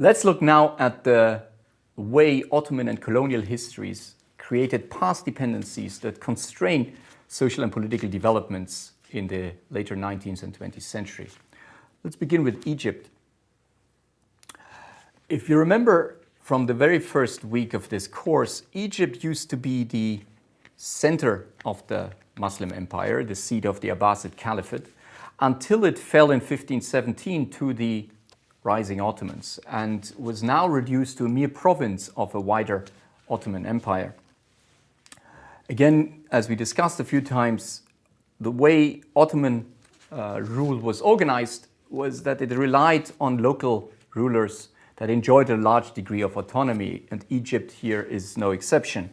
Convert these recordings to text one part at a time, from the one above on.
Let's look now at the way Ottoman and colonial histories created past dependencies that constrain social and political developments in the later 19th and 20th century. Let's begin with Egypt. If you remember from the very first week of this course, Egypt used to be the center of the Muslim empire, the seat of the Abbasid Caliphate, until it fell in 1517 to the rising Ottomans and was now reduced to a mere province of a wider Ottoman empire. Again, as we discussed a few times, the way Ottoman rule was organized was that it relied on local rulers that enjoyed a large degree of autonomy, and Egypt here is no exception.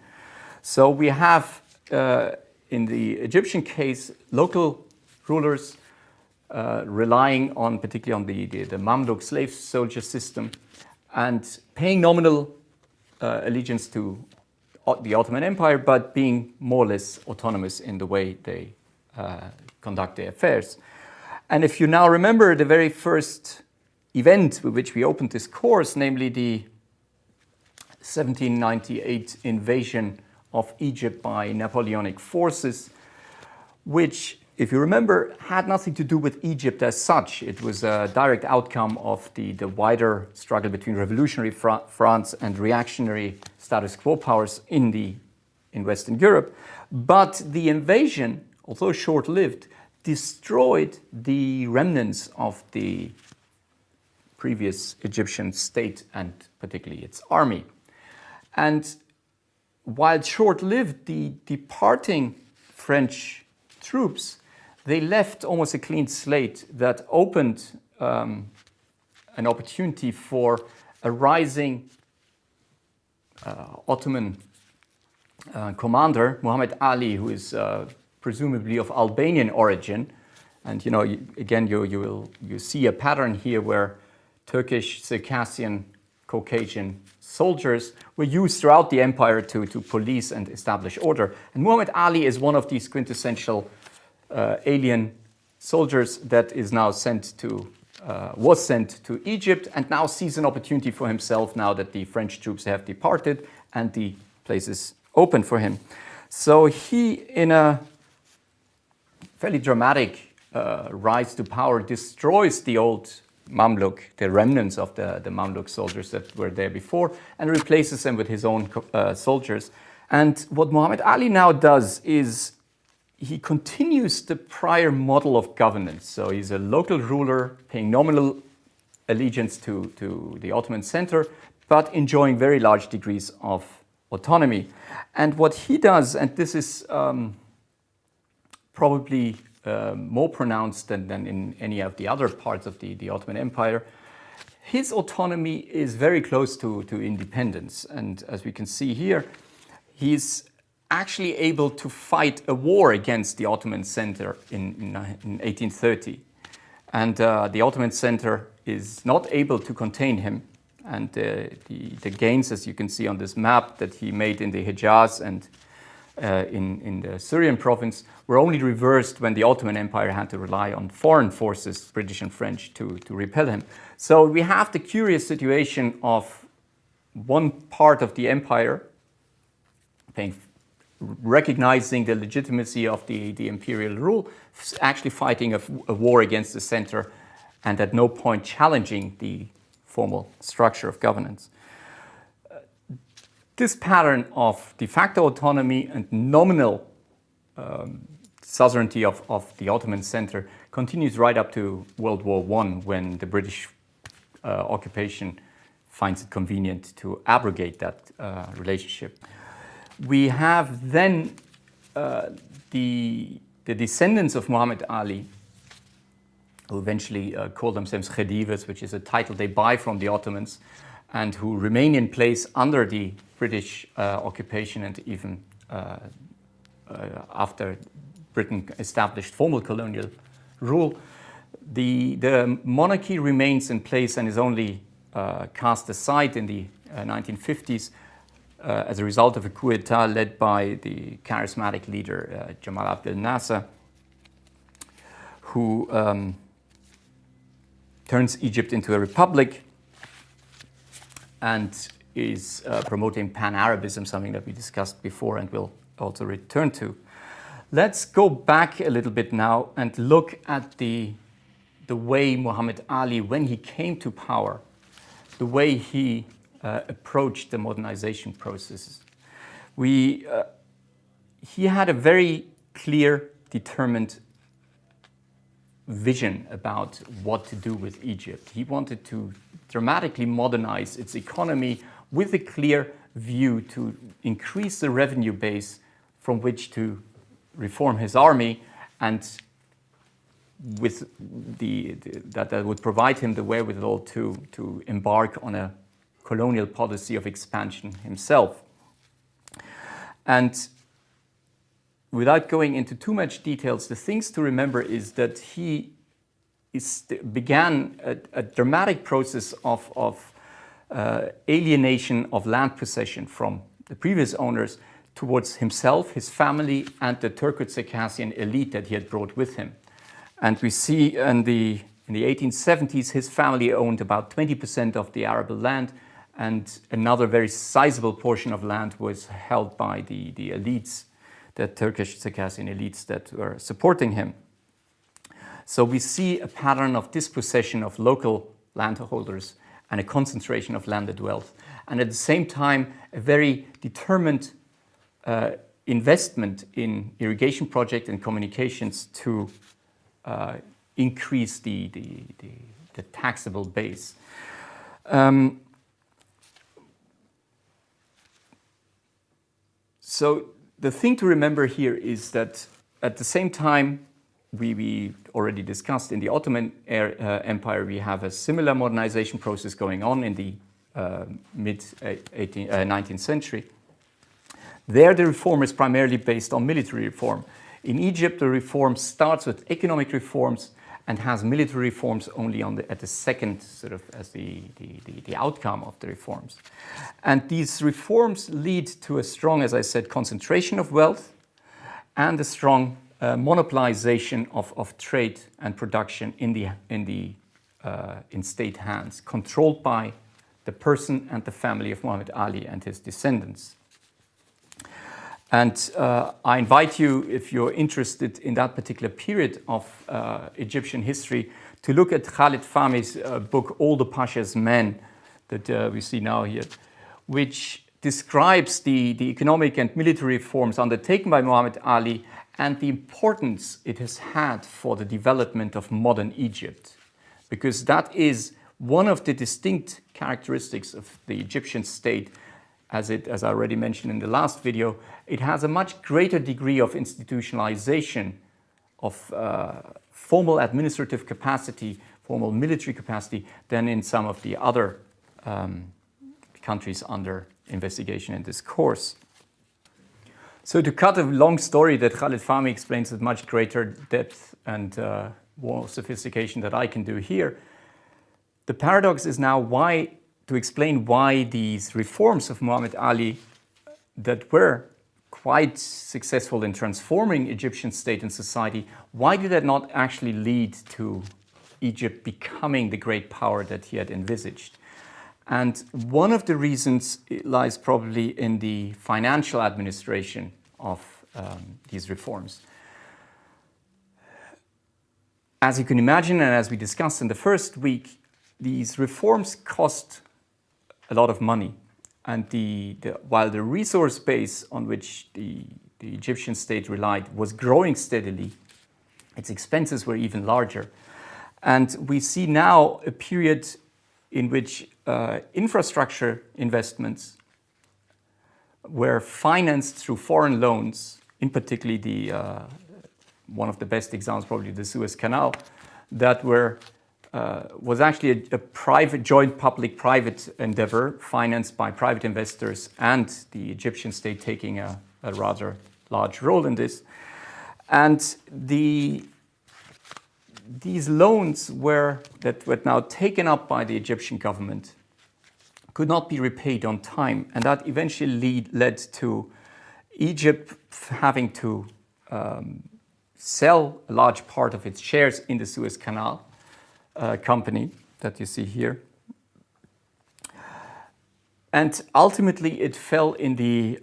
So we have, in the Egyptian case, local rulers relying on, particularly on the Mamluk slave soldier system, and paying nominal allegiance to the Ottoman Empire, but being more or less autonomous in the way they conduct their affairs. And if you now remember the very first event with which we opened this course, namely the 1798 invasion of Egypt by Napoleonic forces, which, if you remember, had nothing to do with Egypt as such. It was a direct outcome of the wider struggle between revolutionary France and reactionary status quo powers in Western Europe. But the invasion, although short-lived, destroyed the remnants of the previous Egyptian state and particularly its army. And while short-lived, the departing French troops, they left almost a clean slate that opened an opportunity for a rising Ottoman commander, Muhammad Ali, who is presumably of Albanian origin. And you see a pattern here where Turkish, Circassian, Caucasian soldiers were used throughout the empire to police and establish order. And Muhammad Ali is one of these quintessential alien soldiers that is now was sent to Egypt, and now sees an opportunity for himself now that the French troops have departed and the place is open for him. So he, in a fairly dramatic rise to power, destroys the old Mamluk, the remnants of the Mamluk soldiers that were there before, and replaces them with his own soldiers. And what Muhammad Ali now does is he continues the prior model of governance. So he's a local ruler paying nominal allegiance to the Ottoman center, but enjoying very large degrees of autonomy. And what he does, and this is probably more pronounced than in any of the other parts of the Ottoman Empire, his autonomy is very close to independence. And as we can see here, he's actually able to fight a war against the Ottoman center in 1830. And the Ottoman center is not able to contain him. And the gains, as you can see on this map that he made in the Hejaz and in the Syrian province, were only reversed when the Ottoman Empire had to rely on foreign forces, British and French, to repel him. So we have the curious situation of one part of the empire recognizing the legitimacy of the imperial rule, actually fighting a war against the center, and at no point challenging the formal structure of governance. This pattern of de facto autonomy and nominal suzerainty of the Ottoman center continues right up to World War I, when the British occupation finds it convenient to abrogate that relationship. We have then the descendants of Muhammad Ali, who eventually call themselves Khedives, which is a title they buy from the Ottomans, and who remain in place under the British occupation and even after Britain established formal colonial rule. The monarchy remains in place and is only cast aside in the 1950s as a result of a coup d'etat led by the charismatic leader Jamal Abdel Nasser, who turns Egypt into a republic and is promoting Pan-Arabism, something that we discussed before and will also return to. Let's go back a little bit now and look at the way Muhammad Ali, when he came to power, the way he approached the modernization processes. He had a very clear, determined vision about what to do with Egypt. He wanted to dramatically modernize its economy with a clear view to increase the revenue base from which to reform his army, and with that would provide him the wherewithal to embark on a colonial policy of expansion himself. And without going into too much details, the things to remember is that he began a dramatic process of alienation of land possession from the previous owners towards himself, his family, and the Turco-Circassian elite that he had brought with him. And we see in the 1870s, his family owned about 20% of the arable land, and another very sizable portion of land was held by the elites, the Turkish Circassian elites that were supporting him. So we see a pattern of dispossession of local landholders and a concentration of landed wealth. And at the same time, a very determined investment in irrigation projects and communications to increase the taxable base. So the thing to remember here is that at the same time, we already discussed in the Ottoman Empire, we have a similar modernization process going on in the mid-19th century. There, the reform is primarily based on military reform. In Egypt, the reform starts with economic reforms and has military reforms only at the second, sort of, as the outcome of the reforms. And these reforms lead to a strong, as I said, concentration of wealth and a strong monopolization of trade and production in state hands, controlled by the person and the family of Muhammad Ali and his descendants. And I invite you, if you're interested in that particular period of Egyptian history, to look at Khalid Fahmi's book, All the Pasha's Men, that we see now here, which describes the economic and military reforms undertaken by Muhammad Ali and the importance it has had for the development of modern Egypt. Because that is one of the distinct characteristics of the Egyptian state. As I already mentioned in the last video, it has a much greater degree of institutionalization of formal administrative capacity, formal military capacity, than in some of the other countries under investigation in this course. So to cut a long story that Khalid Fahmi explains with much greater depth and more sophistication than I can do here, the paradox is now to explain why these reforms of Muhammad Ali that were quite successful in transforming Egyptian state and society, why did that not actually lead to Egypt becoming the great power that he had envisaged? And one of the reasons lies probably in the financial administration of these reforms. As you can imagine, and as we discussed in the first week, these reforms cost a lot of money. And while the resource base on which the Egyptian state relied was growing steadily, its expenses were even larger. And we see now a period in which infrastructure investments were financed through foreign loans, in particular one of the best examples, probably the Suez Canal, that was actually a private, joint public-private endeavor financed by private investors and the Egyptian state taking a rather large role in this. And these loans that were now taken up by the Egyptian government could not be repaid on time. And that eventually led to Egypt having to sell a large part of its shares in the Suez Canal company that you see here. And ultimately it fell in the,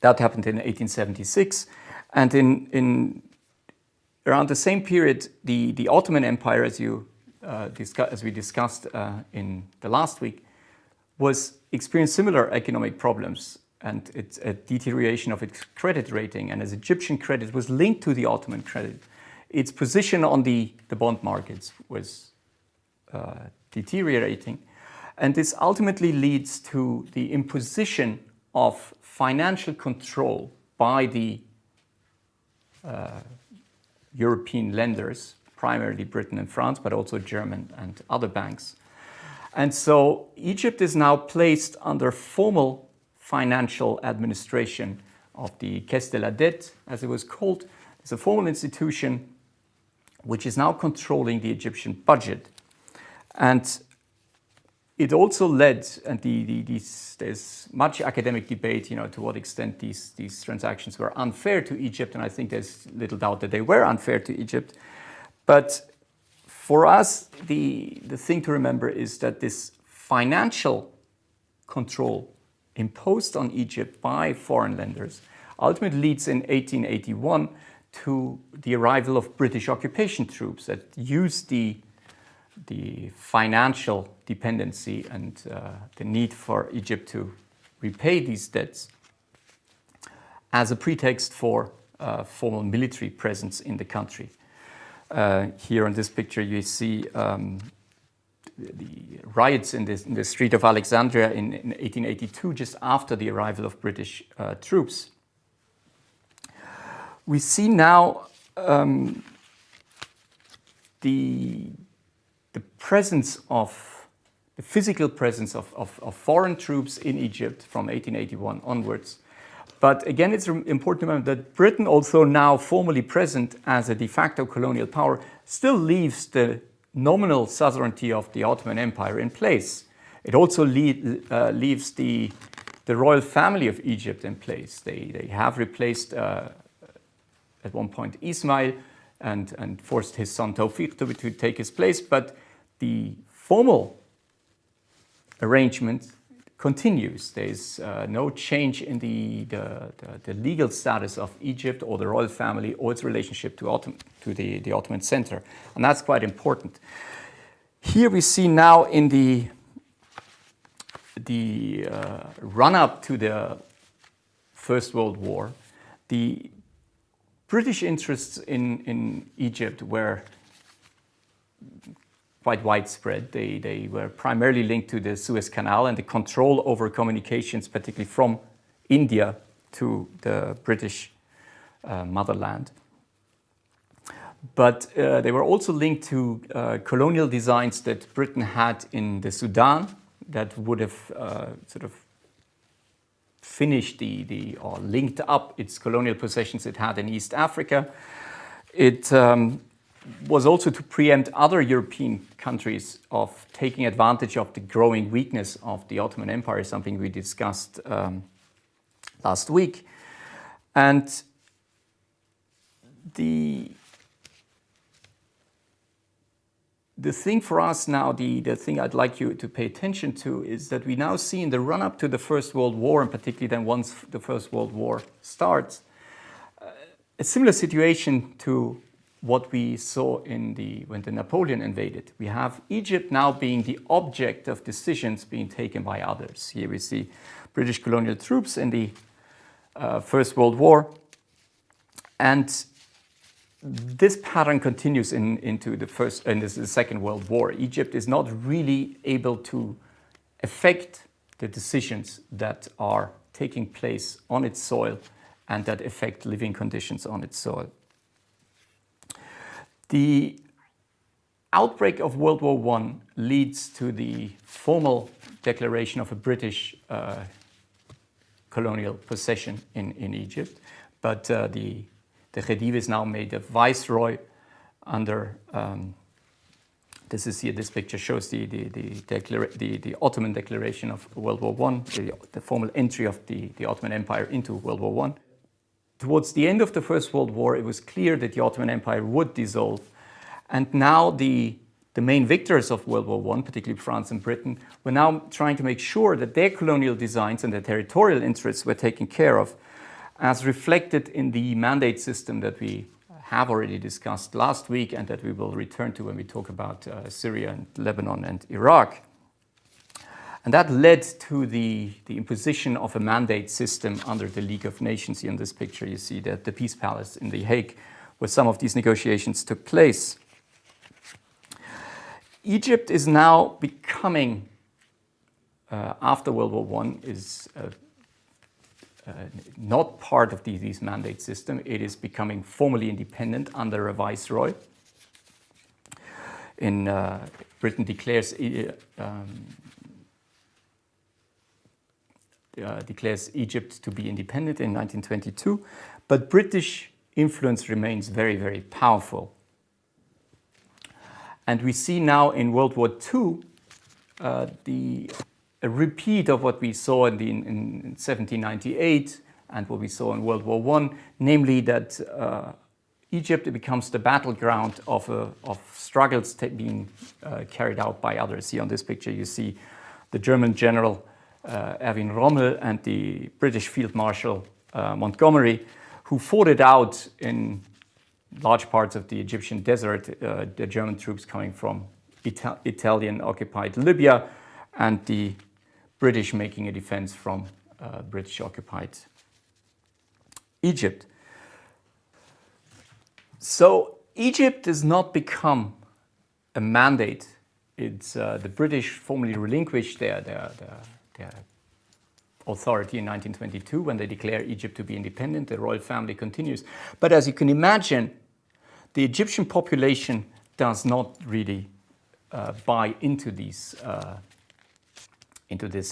that happened in 1876. And in around the same period, the Ottoman Empire, as we discussed in the last week, was experienced similar economic problems, and it's a deterioration of its credit rating. And as Egyptian credit was linked to the Ottoman credit, its position on the bond markets was deteriorating. And this ultimately leads to the imposition of financial control by the European lenders, primarily Britain and France, but also German and other banks. And so Egypt is now placed under formal financial administration of the Caisse de la Dette, as it was called. It's a formal institution which is now controlling the Egyptian budget. And it also led, and there's much academic debate, to what extent these transactions were unfair to Egypt, and I think there's little doubt that they were unfair to Egypt. But for us, the thing to remember is that this financial control imposed on Egypt by foreign lenders ultimately leads in 1881 to the arrival of British occupation troops that used the financial dependency and the need for Egypt to repay these debts as a pretext for formal military presence in the country. Here on this picture you see the riots in the street of Alexandria in 1882, just after the arrival of British troops. We see now the physical presence of foreign troops in Egypt from 1881 onwards. But again, it's important to remember that Britain, also now formally present as a de facto colonial power, still leaves the nominal suzerainty of the Ottoman Empire in place. It also leaves the royal family of Egypt in place. They have replaced at one point Ismail and forced his son Tawfiq to take his place, but the formal arrangement continues. There's no change in the legal status of Egypt or the royal family or its relationship to the Ottoman center, and that's quite important. Here we see now in the run-up to the First World War, the British interests in Egypt were quite widespread. They were primarily linked to the Suez Canal and the control over communications, particularly from India to the British motherland. But they were also linked to colonial designs that Britain had in the Sudan that would have sort of finished or linked up its colonial possessions it had in East Africa. It was also to preempt other European countries of taking advantage of the growing weakness of the Ottoman Empire, something we discussed last week. And the thing for us now, the thing I'd like you to pay attention to, is that we now see in the run-up to the First World War, and particularly then once the First World War starts, a similar situation to what we saw when the Napoleon invaded. We have Egypt now being the object of decisions being taken by others. Here we see British colonial troops in the First World War, and this pattern continues into the Second World War. Egypt is not really able to affect the decisions that are taking place on its soil and that affect living conditions on its soil. The outbreak of World War I leads to the formal declaration of a British colonial possession in Egypt, but the Khedive is now made a viceroy under. This picture shows the Ottoman declaration of World War I, the formal entry of the Ottoman Empire into World War I. Towards the end of the First World War, it was clear that the Ottoman Empire would dissolve, and now the the main victors of World War I, particularly France and Britain, were now trying to make sure that their colonial designs and their territorial interests were taken care of, as reflected in the mandate system that we have already discussed last week and that we will return to when we talk about Syria and Lebanon and Iraq. And that led to the imposition of a mandate system under the League of Nations. Here in this picture you see that the Peace Palace in The Hague, where some of these negotiations took place. Egypt is now becoming, after World War I, is not part of this mandate system. It is becoming formally independent under a viceroy. Britain declares Egypt to be independent in 1922, but British influence remains very, very powerful. And we see now in World War II a repeat of what we saw in 1798 and what we saw in World War I, namely that Egypt becomes the battleground of struggles being carried out by others. Here on this picture you see the German general Erwin Rommel and the British Field Marshal Montgomery, who fought it out in large parts of the Egyptian desert, the German troops coming from Italian-occupied Libya, and the British making a defense from British-occupied Egypt. So Egypt does not become a mandate. It's the British formally relinquished their authority in 1922 when they declare Egypt to be independent. The royal family continues. But as you can imagine, the Egyptian population does not really buy into this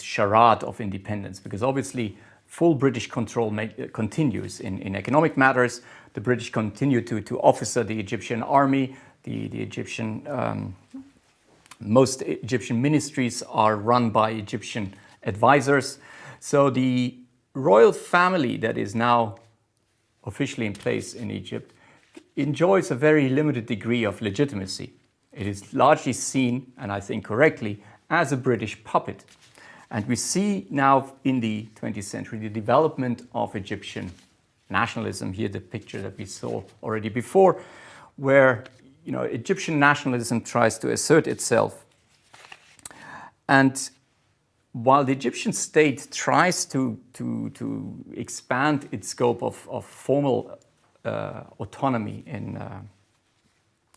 charade of independence, because obviously full British control continues in economic matters. The British continue to officer the Egyptian army. The Egyptian most Egyptian ministries are run by Egyptian advisors. So the royal family that is now officially in place in Egypt enjoys a very limited degree of legitimacy. It is largely seen, and I think correctly, as a British puppet. And we see now in the 20th century the development of Egyptian nationalism. Here the picture that we saw already before, where Egyptian nationalism tries to assert itself. And while the Egyptian state tries to expand its scope of formal autonomy in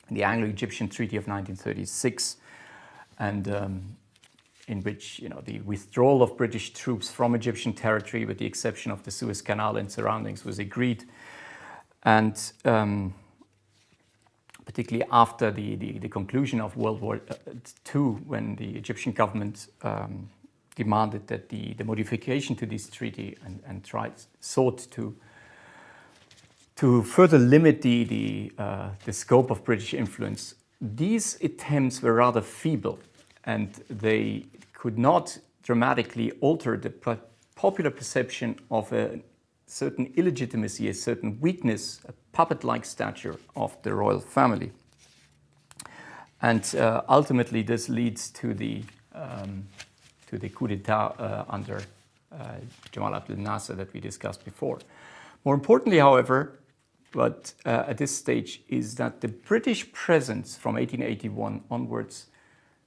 the Anglo-Egyptian Treaty of 1936, and in which the withdrawal of British troops from Egyptian territory, with the exception of the Suez Canal and surroundings, was agreed, and particularly after the conclusion of World War II, when the Egyptian government demanded that the modification to this treaty and sought to further limit the scope of British influence. These attempts were rather feeble, and they could not dramatically alter the popular perception of a certain illegitimacy, a certain weakness, a puppet-like stature of the royal family. And ultimately this leads to the coup d'etat under Jamal Abdel Nasser that we discussed before. More importantly, however, but at this stage, is that the British presence from 1881 onwards,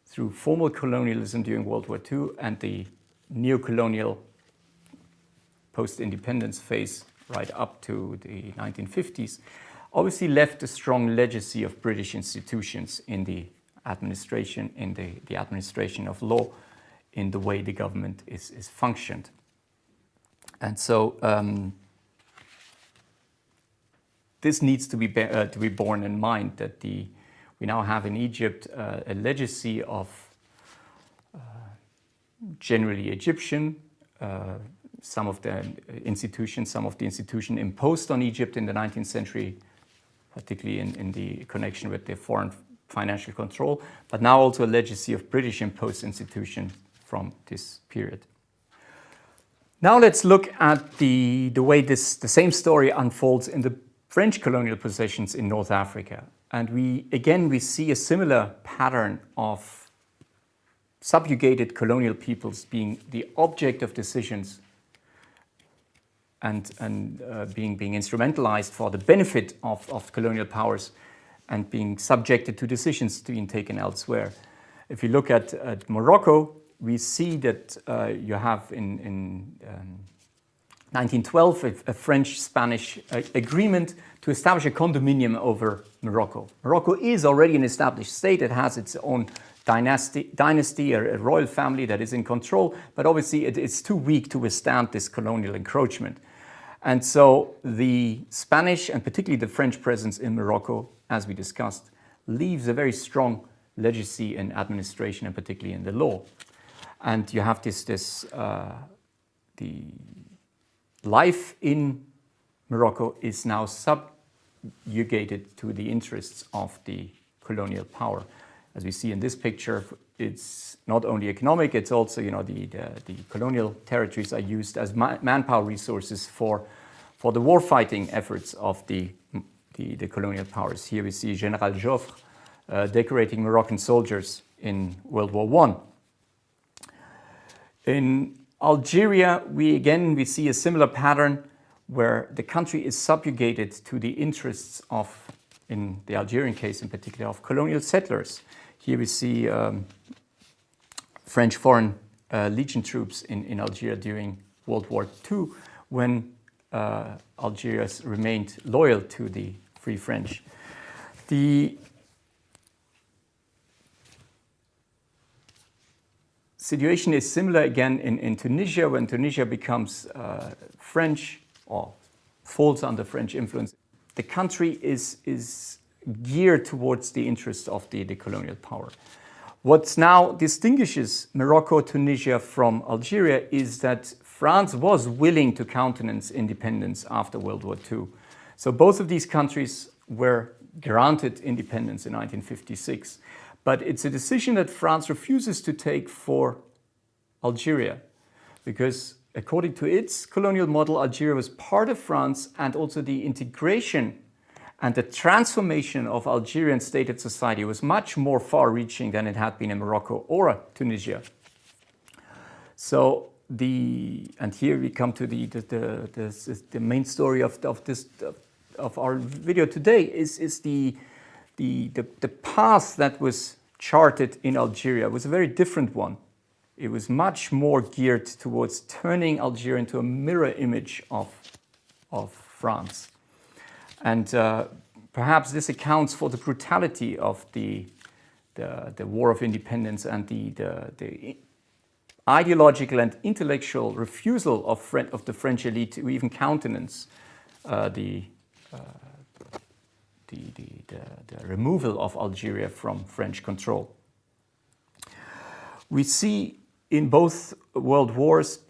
through formal colonialism during World War II and the neo-colonial post-independence phase right up to the 1950s, obviously left a strong legacy of British institutions in the administration, in the administration of law, in the way the government is functioned. And so this needs to be borne in mind, that we now have in Egypt a legacy of generally Egyptian, some of the institutions imposed on Egypt in the 19th century, particularly in the connection with the foreign financial control, but now also a legacy of British imposed institutions from this period. Now let's look at the way the same story unfolds in the French colonial possessions in North Africa. And we see a similar pattern of subjugated colonial peoples being the object of decisions and being instrumentalized for the benefit of colonial powers and being subjected to decisions being taken elsewhere. If you look at Morocco, we see that you have in 1912 a French-Spanish agreement to establish a condominium over Morocco. Morocco is already an established state. It has its own dynasty, a royal family that is in control, but obviously it's too weak to withstand this colonial encroachment. And so the Spanish and particularly the French presence in Morocco, as we discussed, leaves a very strong legacy in administration and particularly in the law. And you have the life in Morocco is now subjugated to the interests of the colonial power. As we see in this picture, it's not only economic, it's also, the colonial territories are used as manpower resources for the war-fighting efforts of the colonial powers. Here we see General Joffre decorating Moroccan soldiers in World War I. In Algeria, we see a similar pattern where the country is subjugated to the interests of, in the Algerian case in particular, of colonial settlers. Here we see French Foreign Legion troops in Algeria during World War II, when Algeria remained loyal to the Free French. The situation is similar again in Tunisia, when Tunisia becomes French or falls under French influence. The country is geared towards the interests of the colonial power. What now distinguishes Morocco, Tunisia from Algeria is that France was willing to countenance independence after World War II. So both of these countries were granted independence in 1956. But it's a decision that France refuses to take for Algeria, because according to its colonial model, Algeria was part of France, and also the integration and the transformation of Algerian stated society was much more far-reaching than it had been in Morocco or Tunisia. So and here we come to the main story of our video today is the path that was charted in Algeria was a very different one. It was much more geared towards turning Algeria into a mirror image of France. And perhaps this accounts for the brutality of the War of Independence and the ideological and intellectual refusal of the French elite to even countenance the removal of Algeria from French control. We see in both world wars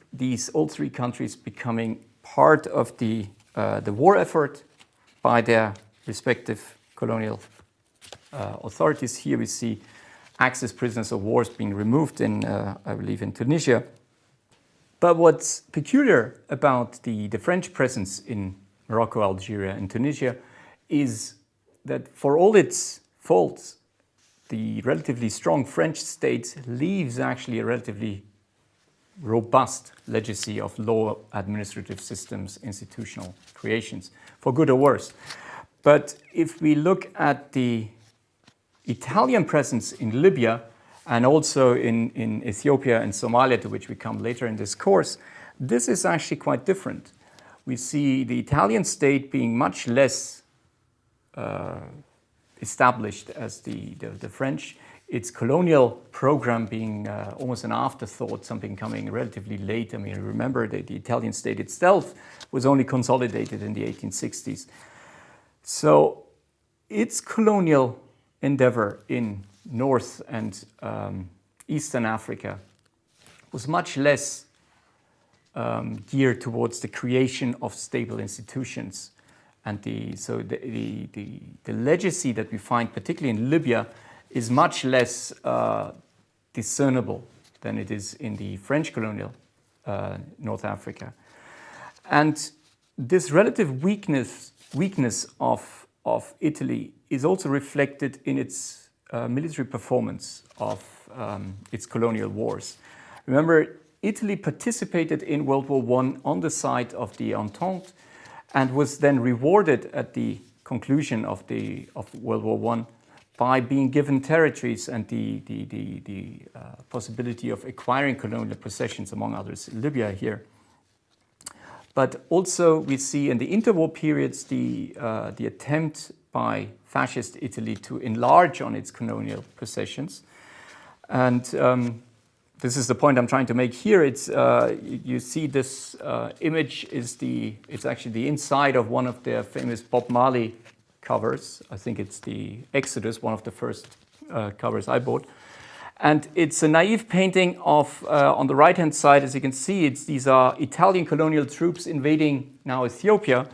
all three countries becoming part of the war effort by their respective colonial authorities. Here we see Axis prisoners of war being removed I believe in Tunisia. But what's peculiar about the French presence in Morocco, Algeria, and Tunisia is that for all its faults, the relatively strong French state leaves actually a relatively robust legacy of law, administrative systems, institutional creations, for good or worse. But if we look at the Italian presence in Libya and also in Ethiopia and Somalia, to which we come later in this course, this is actually quite different. We see the Italian state being much less established as the French, its colonial program being almost an afterthought, something coming relatively late. I mean, remember that the Italian state itself was only consolidated in the 1860s. So its colonial endeavor in North and Eastern Africa was much less geared towards the creation of stable institutions. And the legacy that we find, particularly in Libya, is much less discernible than it is in the French colonial North Africa. And this relative weakness weakness of Italy is also reflected in its military performance of its colonial wars. Remember, Italy participated in World War I on the side of the Entente and was then rewarded at the conclusion of World War I by being given territories and the possibility of acquiring colonial possessions, among others, Libya here. But also we see in the interwar periods the attempt by fascist Italy to enlarge on its colonial possessions. And this is the point I'm trying to make here. It's you see this image it's actually the inside of one of their famous Bob Marley covers. I think it's the Exodus, one of the first covers I bought. And it's a naive painting of, on the right-hand side, as you can see, these are Italian colonial troops invading now Ethiopia.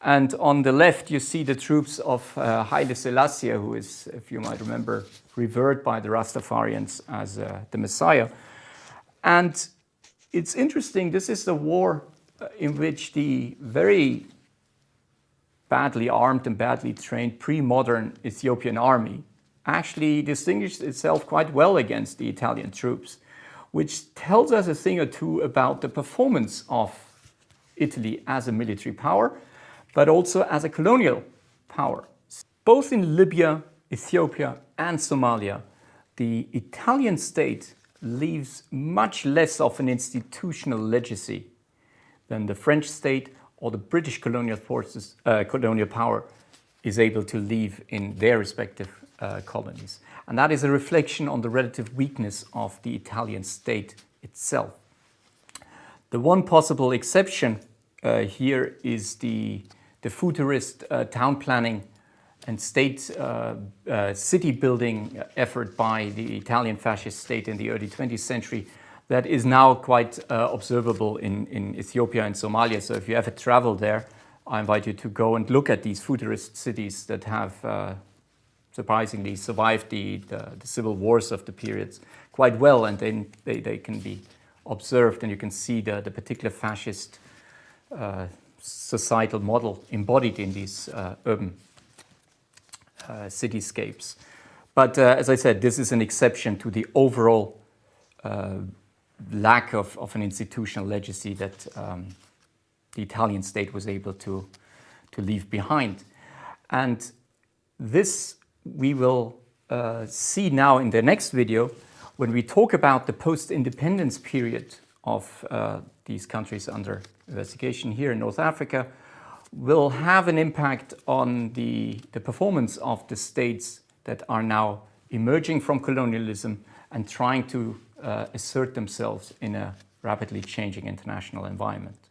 And on the left, you see the troops of Haile Selassie, who is, if you might remember, revered by the Rastafarians as the Messiah. And it's interesting, this is the war in which the very badly armed and badly trained pre-modern Ethiopian army actually distinguished itself quite well against the Italian troops, which tells us a thing or two about the performance of Italy as a military power, but also as a colonial power. Both in Libya, Ethiopia, and Somalia, the Italian state leaves much less of an institutional legacy than the French state or the British colonial forces, colonial power is able to leave in their respective colonies. And that is a reflection on the relative weakness of the Italian state itself. The one possible exception here is the futurist town planning and state city building effort by the Italian fascist state in the early 20th century that is now quite observable in Ethiopia and Somalia. So if you ever travel there, I invite you to go and look at these futurist cities that have surprisingly survived the civil wars of the periods quite well, and then they can be observed, and you can see the particular fascist societal model embodied in these urban cityscapes. But as I said, this is an exception to the overall lack of an institutional legacy that the Italian state was able to leave behind. And this we will see now in the next video when we talk about the post-independence period of these countries under investigation here in North Africa, will have an impact on the performance of the states that are now emerging from colonialism and trying to assert themselves in a rapidly changing international environment.